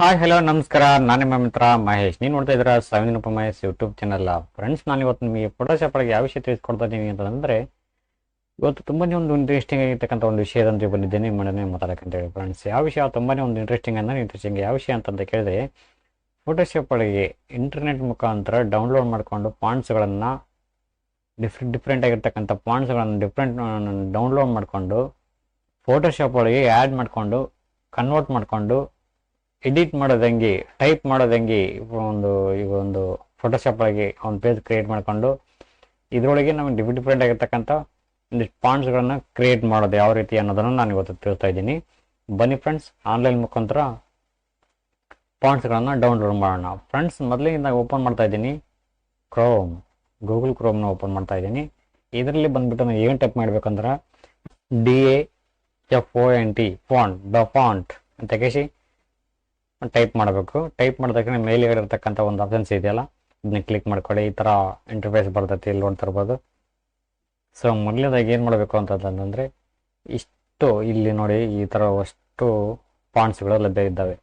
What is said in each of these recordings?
Hi hello ನಮಸ್ಕಾರ. ನಾನು ನಿಮ್ಮ ಮಿತ್ರ ಮಹೇಶ್. ನೀವು ನೋಡ್ತಾ ಇದ್ದೀರಾ SAVI Mahesh YouTube channel. Friends, ನಾನು ಇವತ್ತು ನಿಮಗೆ ಫೋಟೋಶಾಪ್ ಒಳಗೆ ಯಾವ ವಿಷಯ ತಿಳಿಸ್ಕೊಡ್ತಾ ಇದ್ದೀನಿ ಅಂತಂದರೆ, ಇವತ್ತು ತುಂಬಾ ಒಂದು ಇಂಟ್ರೆಸ್ಟಿಂಗ್ ಆಗಿರ್ತಕ್ಕಂಥ ಒಂದು ವಿಷಯದಂತೆ ಬಂದಿದ್ದೇನೆ ನಿಮ್ಮನ್ನೇ ಮಾತಾಡೋಕ್ಕಂತ ಹೇಳಿ. ಫ್ರೆಂಡ್ಸ್, ಯಾವ ವಿಷಯ ತುಂಬಾ ಒಂದು ಇಂಟ್ರೆಸ್ಟಿಂಗ್ ಯಾವ ವಿಷಯ ಅಂತಂತ ಕೇಳಿದ್ರೆ, ಫೋಟೋಶಾಪ್ ಒಳಗೆ ಇಂಟರ್ನೆಟ್ ಮುಖಾಂತರ ಡೌನ್ಲೋಡ್ ಮಾಡಿಕೊಂಡು ಪಾಂಟ್ಸ್ಗಳನ್ನು ಡಿಫ್ರೆಂಟ್ ಆಗಿರ್ತಕ್ಕಂಥ ಪಾಂಟ್ಸ್ಗಳನ್ನು ಡೌನ್ಲೋಡ್ ಮಾಡಿಕೊಂಡು ಫೋಟೋಶಾಪ್ ಒಳಗೆ ಆ್ಯಡ್ ಮಾಡಿಕೊಂಡು ಕನ್ವರ್ಟ್ ಮಾಡಿಕೊಂಡು ಎಡಿಟ್ ಮಾಡೋದು ಹೆಂಗೆ, ಟೈಪ್ ಮಾಡೋದು ಹೆಂಗೆ, ಈಗ ಒಂದು ಫೋಟೋಶಾಪ್ ಒಳಗೆ ಒಂದು ಪೇಜ್ ಕ್ರಿಯೇಟ್ ಮಾಡಿಕೊಂಡು ಇದರೊಳಗೆ ನಮಗೆ ಡಿಫ್ರೆಂಟ್ ಆಗಿರ್ತಕ್ಕಂಥ ಒಂದಿಷ್ಟು ಪಾಂಟ್ಸ್ಗಳನ್ನು ಕ್ರಿಯೇಟ್ ಮಾಡೋದು ಯಾವ ರೀತಿ ಅನ್ನೋದನ್ನು ನಾನು ಇವತ್ತು ತಿಳಿಸ್ತಾ ಇದ್ದೀನಿ. ಬನ್ನಿ ಫ್ರೆಂಡ್ಸ್, ಆನ್ಲೈನ್ ಮುಖಾಂತರ ಪಾಂಟ್ಸ್ಗಳನ್ನು ಡೌನ್ಲೋಡ್ ಮಾಡೋಣ. ಫ್ರೆಂಡ್ಸ್, ಮೊದಲಿಗೆ ಓಪನ್ ಮಾಡ್ತಾ ಇದ್ದೀನಿ ಗೂಗಲ್ ಕ್ರೋಮ್ನ ಓಪನ್ ಮಾಡ್ತಾ ಇದ್ದೀನಿ. ಇದರಲ್ಲಿ ಬಂದ್ಬಿಟ್ಟು ನಾನು ಏನು ಟೈಪ್ ಮಾಡಬೇಕಂದ್ರೆ DAFONT ಫಾಂಟ್ ಅಂತ ಕೇಸಿ ಟೈಪ್ ಮಾಡಬೇಕು. ಟೈಪ್ ಮಾಡಿದಾಗ ಮೇಲ್ಗಡೆ ಇರತಕ್ಕಂಥ ಒಂದು ಆಪ್ಷನ್ಸ್ ಇದೆಯಲ್ಲ, ಇದನ್ನ ಕ್ಲಿಕ್ ಮಾಡ್ಕೊಳ್ಳಿ. ಈ ಥರ ಇಂಟರ್ಫೇಸ್ ಬರ್ತೈತಿ, ಇಲ್ಲಿ ನೋಡ್ತಾ ಇರ್ಬೋದು. ಸೊ ಮೊದಲನೇದಾಗಿ ಏನು ಮಾಡಬೇಕು ಅಂತಂದರೆ, ಇಲ್ಲಿ ನೋಡಿ ಈ ಥರ ಅಷ್ಟು ಫಾಂಟ್ಸ್ಗಳು ಲಭ್ಯ ಇದ್ದಾವೆ.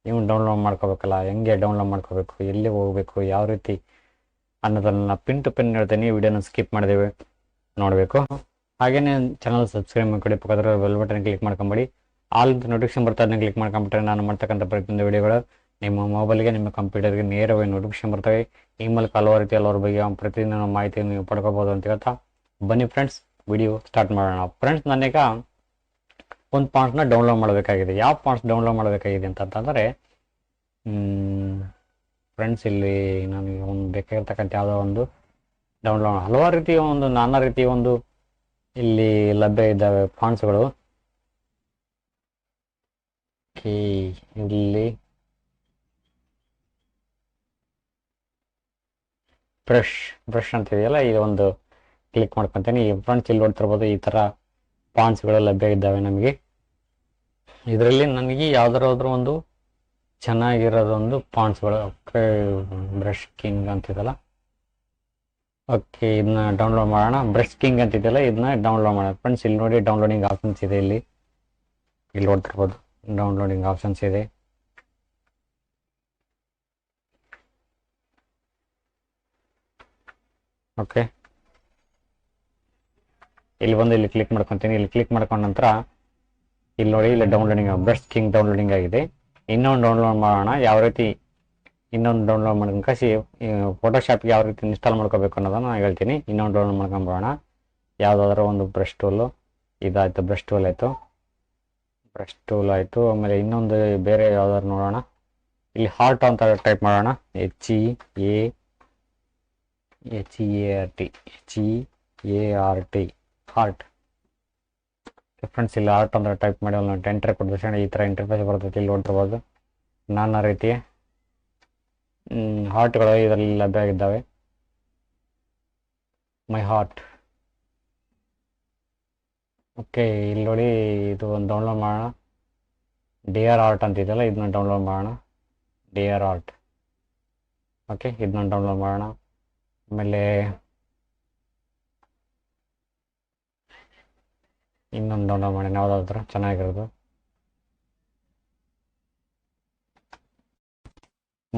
ನೀವು ಡೌನ್ಲೋಡ್ ಮಾಡ್ಕೋಬೇಕಲ್ಲ, ಹೆಂಗೆ ಡೌನ್ಲೋಡ್ ಮಾಡ್ಕೋಬೇಕು, ಎಲ್ಲಿ ಹೋಗಬೇಕು, ಯಾವ ರೀತಿ ಅನ್ನೋದನ್ನು ಪಿನ್ ಟು ಪಿನ್ ಹೇಳ್ತೀನಿ. ವಿಡಿಯೋನ ಸ್ಕಿಪ್ ಮಾಡಿದೇವೆ ನೋಡಬೇಕು. ಹಾಗೆಯೇ ಚಾನಲ್ ಸಬ್ಸ್ಕ್ರೈಬ್ ಮಾಡ್ಕೊಳ್ಳಿ. ಪಕ್ಕದ ಬೆಲ್ ಬಟನ್ ಕ್ಲಿಕ್ ಮಾಡ್ಕೊಂಬಿಡಿ. ಆಲ್ ನೋಟಿಫಿಕೇಶನ್ ಬರ್ತಾ ಅದನ್ನ ಕ್ಲಿಕ್ ಮಾಡ್ಕೊಂಬಿಟ್ರೆ ನಾನು ಮಾಡ್ತಕ್ಕಂಥ ಪ್ರತಿಯೊಂದು ವಿಡಿಯೋಗಳು ನಿಮ್ಮ ಮೊಬೈಲ್ಗೆ, ನಿಮ್ಮ ಕಂಪ್ಯೂಟರ್ಗೆ ನೇರವಾಗಿ ನೋಟಿಫಿಕೇಶನ್ ಬರ್ತವೆ. ಈ ಮೂಲಕ ಹಲವಾರು ರೀತಿ ಹಲವಾರು ಬಗ್ಗೆ ಪ್ರತಿದಿನ ಮಾಹಿತಿಯನ್ನು ನೀವು ಪಡ್ಕೋಬೋದು ಅಂತ ಹೇಳ್ತಾ ಬನ್ನಿ ಫ್ರೆಂಡ್ಸ್, ವಿಡಿಯೋ ಸ್ಟಾರ್ಟ್ ಮಾಡೋಣ. ಫ್ರೆಂಡ್ಸ್, ನಾನೀಗ ಒಂದು ಪಾಂಟ್ಸ್ನ ಡೌನ್ಲೋಡ್ ಮಾಡಬೇಕಾಗಿದೆ. ಯಾವ ಪಾಂಟ್ಸ್ ಡೌನ್ಲೋಡ್ ಮಾಡಬೇಕಾಗಿದೆ ಅಂತಂದರೆ, ಫ್ರೆಂಡ್ಸ್, ಇಲ್ಲಿ ನನಗೆ ಒಂದು ಬೇಕಾಗಿರ್ತಕ್ಕಂಥ ಯಾವುದೋ ಒಂದು ಡೌನ್ಲೋಡ್ ಹಲವಾರು ರೀತಿಯ ನಾನಾ ರೀತಿಯ ಇಲ್ಲಿ ಲಭ್ಯ ಇದ್ದಾವೆ ಫಾಂಟ್ಸ್ಗಳು. ಇಲ್ಲಿ ಬ್ರಷ್ ಅಂತ ಇದೆಯಲ್ಲ, ಇದು ಒಂದು ಕ್ಲಿಕ್ ಮಾಡ್ಕೊತೀನಿ. ಫ್ರೆಂಡ್ಸ್, ಇಲ್ಲಿ ನೋಡ್ತಿರ್ಬೋದು ಈ ಥರ ಫಾಂಟ್ಸ್ಗಳು ಲಭ್ಯ ಇದ್ದಾವೆ ನಮಗೆ. ಇದರಲ್ಲಿ ನನಗೆ ಯಾವ್ದಾದ್ರು ಒಂದು ಚೆನ್ನಾಗಿರೋದೊಂದು ಫಾಂಟ್ಸ್ಗಳು, ಬ್ರಷ್ ಕಿಂಗ್ ಅಂತಿದೆಯಲ್ಲ, ಓಕೆ, ಇದನ್ನ ಡೌನ್ಲೋಡ್ ಮಾಡೋಣ. ಬ್ರಷ್ ಕಿಂಗ್ ಅಂತಿದೆಯಲ್ಲ, ಇದನ್ನ ಡೌನ್ಲೋಡ್ ಮಾಡೋಣ. ಫ್ರೆಂಡ್ಸ್, ಇಲ್ಲಿ ನೋಡಿ ಡೌನ್ಲೋಡಿಂಗ್ ಆಪ್ಷನ್ಸ್ ಇದೆ. ಇಲ್ಲಿ ನೋಡ್ತಿರ್ಬೋದು ಡೌನ್ಲೋಡಿಂಗ್ ಆಪ್ಷನ್ಸ್ ಇದೆ. ಓಕೆ, ಇಲ್ಲಿ ಕ್ಲಿಕ್ ಮಾಡ್ಕೊತೀನಿ. ಇಲ್ಲಿ ಕ್ಲಿಕ್ ಮಾಡ್ಕೊಂಡ ನಂತರ ಇಲ್ಲಿ ನೋಡಿ, ಇಲ್ಲಿ ಡೌನ್ಲೋಡಿಂಗ್ ಬ್ರಷ್ ಕಿಂಗ್ ಡೌನ್ಲೋಡಿಂಗ್ ಆಗಿದೆ. ಇನ್ನೊಂದು ಡೌನ್ಲೋಡ್ ಮಾಡೋಣ. ಯಾವ ರೀತಿ ಇನ್ನೊಂದು ಡೌನ್ಲೋಡ್ ಮಾಡ್ಕೊಂಡು ಫೋಟೋಶಾಪ್ಗೆ ಯಾವ ರೀತಿ ಇನ್ಸ್ಟಾಲ್ ಮಾಡ್ಕೋಬೇಕು ಅನ್ನೋದನ್ನು ನಾನು ಹೇಳ್ತೀನಿ. ಇನ್ನೊಂದು ಡೌನ್ಲೋಡ್ ಮಾಡ್ಕೊಂಬರೋಣ. ಯಾವುದಾದ್ರೂ ಒಂದು ಬ್ರಷ್ ಟೂಲು, ಇದಾಯಿತು, ಬ್ರಷ್ ಟೂಲ್ ಆಯಿತು. ಆಮೇಲೆ ಇನ್ನೊಂದು ಬೇರೆ ಯಾವ್ದಾದ್ರು ನೋಡೋಣ. ಇಲ್ಲಿ ಹಾರ್ಟ್ ಅಂತ ಟೈಪ್ ಮಾಡೋಣ. HEART heart. ಫ್ರೆಂಡ್ಸ್, ಇಲ್ಲಿ ಹಾರ್ಟ್ ಅಂತ ಟೈಪ್ ಮಾಡಿ ಒಂದು ಎಂಟರ್ ಕೊಡ್ತೀನಿ. ಈ ಥರ ಇಂಟರ್ಫೇಸ್ ಬರ್ತೈತಿ. ಇಲ್ಲಿ ನೋಡ್ತಿರ್ಬೋದು ನಾನಾ ರೀತಿಯ ಹಾರ್ಟ್ಗಳು ಇದರಲ್ಲಿ ಲಭ್ಯ ಆಗಿದ್ದಾವೆ. My heart. ಓಕೆ, ಇಲ್ಲಿ ನೋಡಿ ಇದು ಒಂದು ಡೌನ್ಲೋಡ್ ಮಾಡೋಣ. DR ಆರ್ಟ್ ಅಂತಿದೆಯಲ್ಲ, ಇದನ್ನ ಡೌನ್ಲೋಡ್ ಮಾಡೋಣ. DR art. ಓಕೆ, ಇದನ್ನ ಡೌನ್ಲೋಡ್ ಮಾಡೋಣ. ಆಮೇಲೆ ಇನ್ನೊಂದು ಡೌನ್ಲೋಡ್ ಮಾಡೋಣ, ಯಾವುದಾದ್ರು ಚೆನ್ನಾಗಿರೋದು.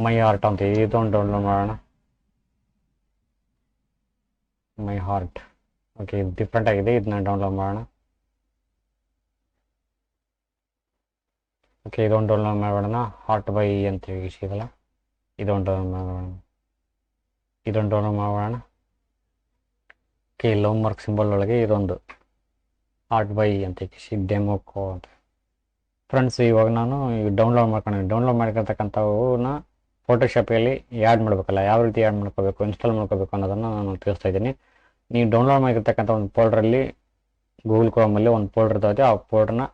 ಮೈ ಹಾರ್ಟ್ ಅಂತ ಇದೊಂದು ಡೌನ್ಲೋಡ್ ಮಾಡೋಣ. My heart. ಓಕೆ, ಇದು ಡಿಫ್ರೆಂಟ್ ಆಗಿದೆ, ಇದನ್ನ ಡೌನ್ಲೋಡ್ ಮಾಡೋಣ. ಓಕೆ, ಇದೊಂದು ಡೌನ್ಲೋಡ್ ಮಾಡೋಣ. ಹಾರ್ಟ್ ಬೈ ಅಂತ ಸಿಗಲ್ಲ, ಇದೊಂದು ಡೌನ್ಲೋಡ್ ಮಾಡೋಣ. ಓಕೆ, ಲವ್ ಮಾರ್ಕ್ ಸಿಂಬಲ್ ಒಳಗೆ ಇದೊಂದು ಹಾರ್ಟ್ ಬೈ ಅಂತ ಡೆಮೋಕೋ ಅಂತ. ಫ್ರೆಂಡ್ಸ್, ಇವಾಗ ನಾನು ಡೌನ್ಲೋಡ್ ಮಾಡ್ಕೊಳ್ತಕ್ಕಂಥವನ್ನ ಫೋಟೋಶಾಪಲ್ಲಿ ಆ್ಯಡ್ ಮಾಡಬೇಕಲ್ಲ, ಯಾವ ರೀತಿ ಆ್ಯಡ್ ಮಾಡ್ಕೋಬೇಕು, ಇನ್ಸ್ಟಾಲ್ ಮಾಡ್ಕೋಬೇಕು ಅನ್ನೋದನ್ನು ನಾನು ತಿಳಿಸ್ತಾ ಇದ್ದೀನಿ. ನೀವು ಡೌನ್ಲೋಡ್ ಮಾಡಿರ್ತಕ್ಕಂಥ ಒಂದು ಫೋಲ್ಡ್ರಲ್ಲಿ, ಗೂಗಲ್ ಕ್ರೋಮಲ್ಲಿ ಒಂದು ಫೋಲ್ಡರ್ ಇರ್ತೈತೆ. ಆ ಫೋಲ್ಡ್ರನ್ನ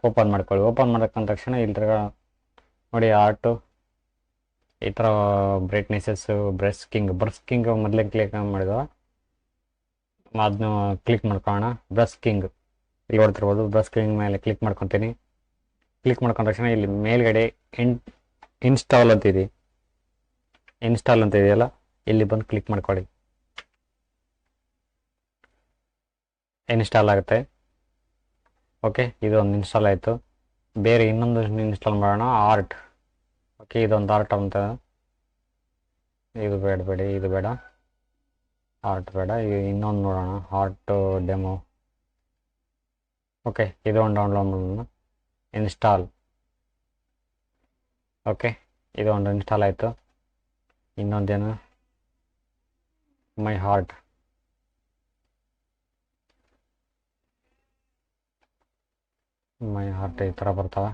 ಓಪನ್ ಮಾಡ್ಕೊಳ್ಳಿ. ಓಪನ್ ಮಾಡಕ್ಕಂತ ತಕ್ಷಣ ಇಲ್ಲಿ ನೋಡಿ ಆರ್ಟು, ಈ ಥರ ಬ್ರೈಟ್ನೆಸ್ಸಸ್ಸು, ಬ್ರಷ್ ಕಿಂಗ್ ಮೊದಲೇ ಕ್ಲಿಕ್ ಮಾಡಿದ ಅದನ್ನ ಕ್ಲಿಕ್ ಮಾಡ್ಕೊಳ್ಳೋಣ. ಬ್ರಷ್ ಕಿಂಗ್ ಇಲ್ಲಿ ನೋಡ್ತಿರ್ಬೋದು. ಬ್ರಷ್ ಕಿಂಗ್ ಮೇಲೆ ಕ್ಲಿಕ್ ಮಾಡ್ಕೊತೀನಿ. ಕ್ಲಿಕ್ ಮಾಡ್ಕೊಂಡ ತಕ್ಷಣ ಇಲ್ಲಿ ಮೇಲ್ಗಡೆ ಇನ್ಸ್ಟಾಲ್ ಅಂತ ಇದೆಯಲ್ಲ, ಇಲ್ಲಿ ಬಂದು ಕ್ಲಿಕ್ ಮಾಡ್ಕೊಳ್ಳಿ. ಇನ್ಸ್ಟಾಲ್ ಆಗುತ್ತೆ. ಓಕೆ, ಇದು ಒಂದು ಇನ್ಸ್ಟಾಲ್ ಆಯಿತು. ಬೇರೆ ಇನ್ನೊಂದು ಇನ್ಸ್ಟಾಲ್ ಮಾಡೋಣ, ಆರ್ಟ್. ಓಕೆ, ಇದೊಂದು ಆರ್ಟ್ ಅಂತ. ಇದು ಬೇಡ, ಇದು ಬೇಡ, ಆರ್ಟ್ ಬೇಡ. ಇನ್ನೊಂದು ನೋಡೋಣ, ಆರ್ಟ್ ಡೆಮೋ. ಓಕೆ, ಇದೊಂದು ಡೌನ್ಲೋಡ್ ಮಾಡೋಣ, ಇನ್ಸ್ಟಾಲ್. ಓಕೆ, ಇದೊಂದು ಇನ್ಸ್ಟಾಲ್ ಆಯಿತು. ಇನ್ನೊಂದೇನು, ಮೈ ಹಾರ್ಟ್. ಈ ಥರ ಬರ್ತಾವೆ.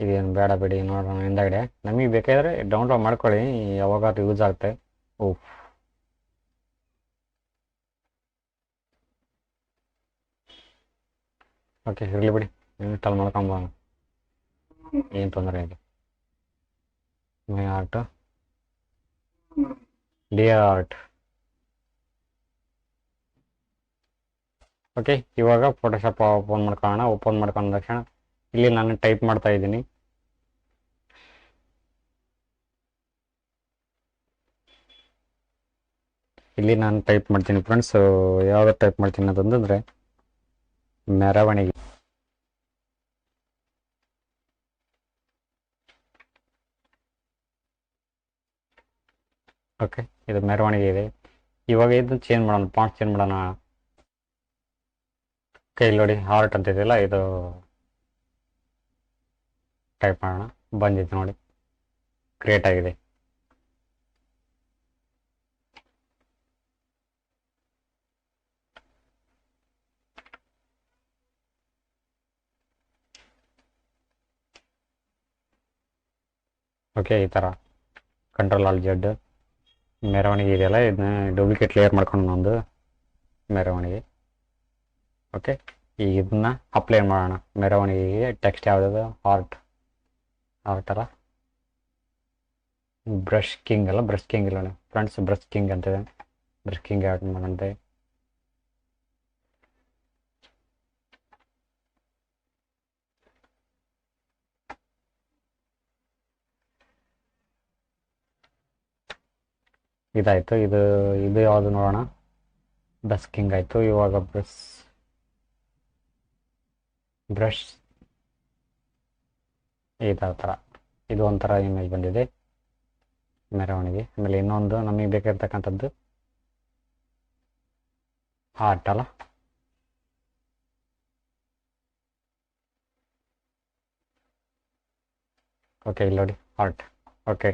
ಇದೇನು ಬೇಡ ಬಿಡಿ, ನೋಡೋಣ ಹಿಂದಗಡೆ. ನಮಗೆ ಬೇಕಾದರೆ ಡೌನ್ಲೋಡ್ ಮಾಡ್ಕೊಳ್ಳಿ, ಯಾವಾಗಾದ್ರೂ ಯೂಸ್ ಆಗುತ್ತೆ. ಓಹ್, ಓಕೆ, ಇರಲಿ ಬಿಡಿ, ಇನ್ಸ್ಟಾಲ್ ಮಾಡ್ಕೊಂಬೋಣ, ಏನು ತೊಂದರೆ ಇಲ್ಲ. ಮೈ ಆರ್ಟ್, ಡಿಯರ್ ಆರ್ಟ್. ಓಕೆ, ಇವಾಗ ಫೋಟೋಶಾಪ್ ಓಪನ್ ಮಾಡ್ಕೊಳ್ಳೋಣ. ಓಪನ್ ಮಾಡ್ಕೊಂಡ ತಕ್ಷಣ ಇಲ್ಲಿ ನಾನು ಟೈಪ್ ಮಾಡ್ತಾ ಇದ್ದೀನಿ. ಇಲ್ಲಿ ನಾನು ಟೈಪ್ ಮಾಡ್ತೀನಿ ಫ್ರೆಂಡ್ಸ್. ಯಾವ್ದು ಟೈಪ್ ಮಾಡ್ತೀನಿ ಅಂತಂದರೆ ಮೆರವಣಿಗೆ. ಓಕೆ, ಇದು ಮೆರವಣಿಗೆ ಇದೆ. ಇವಾಗ ಇದು ಚೇಂಜ್ ಮಾಡೋಣ, ಫಾಂಟ್ ಚೇಂಜ್ ಮಾಡೋಣ. ಓಕೆ, ಇಲ್ಲಿ ನೋಡಿ ಹಾರ್ಟ್ ಅಂತ ಇದೆಯಲ್ಲ, ಇದು ಟೈಪ್ ಮಾಡೋಣ. ಬಂದಿದೆ ನೋಡಿ, ಕ್ರಿಯೇಟ್ ಆಗಿದೆ. ಓಕೆ, ಈ ಥರ Ctrl+Alt+Z ಮೆರವಣಿಗೆ ಇದೆಯಲ್ಲ, ಇದನ್ನ ಡೂಪ್ಲಿಕೇಟ್ ಲೇಯರ್ ಮಾಡ್ಕೊಂಡು ಒಂದು ಮೆರವಣಿಗೆ. ಓಕೆ, ಈಗ ಇದನ್ನ ಅಪ್ಲೈ ಮಾಡೋಣ. ಮೆರವಣಿಗೆಗೆ ಟೆಕ್ಸ್ಟ್ ಯಾವುದಾದ್ರು ಆರ್ಟ್ ಅಲ್ಲ, ಬ್ರಷ್ ಕಿಂಗ್ ಇಲ್ಲ ಫ್ರೆಂಡ್ಸ್, ಬ್ರಷ್ ಕಿಂಗ್ ಅಂತಿದೆ. ಬ್ರಷ್ ಕಿಂಗ್ ಆ್ಯಡ್ ಮಾಡಂತೆ. ಇದಾಯಿತು. ಇದು ಯಾವುದು ನೋಡೋಣ, ಬ್ರಷ್ ಕಿಂಗ್ ಆಯಿತು. ಇವಾಗ ಬ್ರಷ್ ಈ ಥರ ಇದು ಒಂಥರ ಇಮೇಜ್ ಬಂದಿದೆ, ಮೆರವಣಿಗೆ. ಆಮೇಲೆ ಇನ್ನೊಂದು ನಮಗೆ ಬೇಕಾಗಿರ್ತಕ್ಕಂಥದ್ದು ಆರ್ಟ್ ಅಲ್ಲ. ಓಕೆ, ಇಲ್ಲಿ ನೋಡಿ ಆರ್ಟ್. ಓಕೆ,